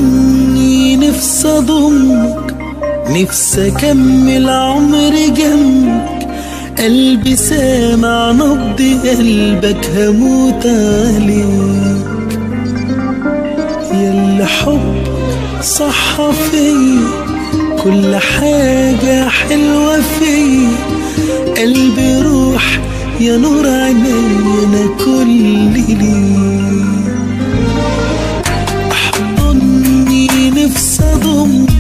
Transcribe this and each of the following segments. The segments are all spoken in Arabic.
احضني نفسي اضمك، نفسي اكمل عمري جنبك، قلبي سامع نبض قلبك هموت عليك. ياللي حبك صح فيا كل حاجة حلوة فيا، قلبي روح يا نور عيني انا كل ليك. احضني نفسي اضمك،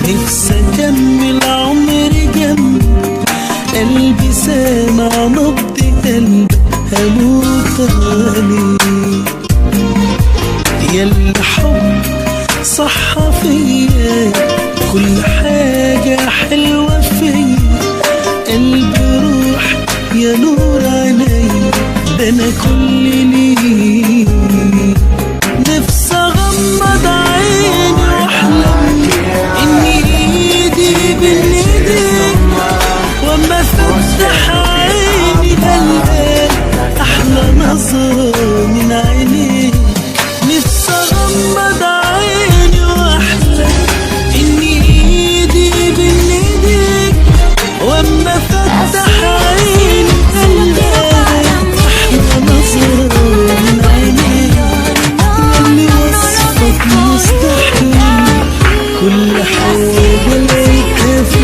نفسي اكمل عمري جنبك، قلبي سامع نبض قلبك هموت عليك. ياللي حبك صح فيا كل حاجة حلوة فيا، قلبي روح يا نور عيني ده انا كل ليك. نفسي اغمض عيني واحلم اني ايدي بين ايديك، واما افتح عيني بلقاك احلى نظرة من عينيك. نفسي اغمض عيني واحلم اني ايدي بين ايديك، واما افتح عيني بلقاك احلى نظرة من عينيك. ياللي وصفك مستحيل كل حاجة لقيتها فيك.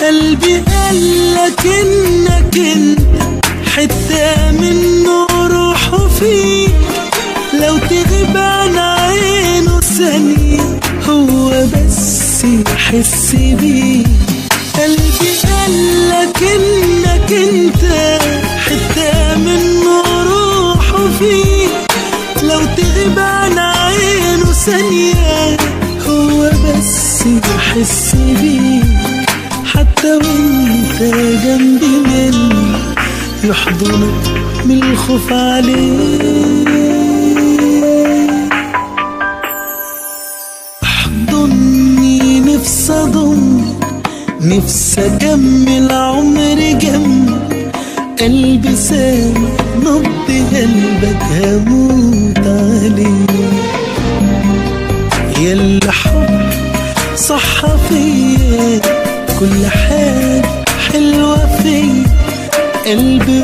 قلبي قالك انك انت حتة منه روحه فيك، لو تغيب عن عينه ثانية هو بس يحس بيك. قلبي قالك انك انت حتة منه روحه فيك، لو تغيب عن عينه ثانية هو بس يحس بيك. حتى وانت جنبي مني يحضنك من الخوف عليك. احضني نفسي اضمك، نفسي اكمل عمري جنبك، قلبي سامع نبض قلبك هموت عليك. ياللي حبك صح فيا كل حاجة حلوة فيا، قلبي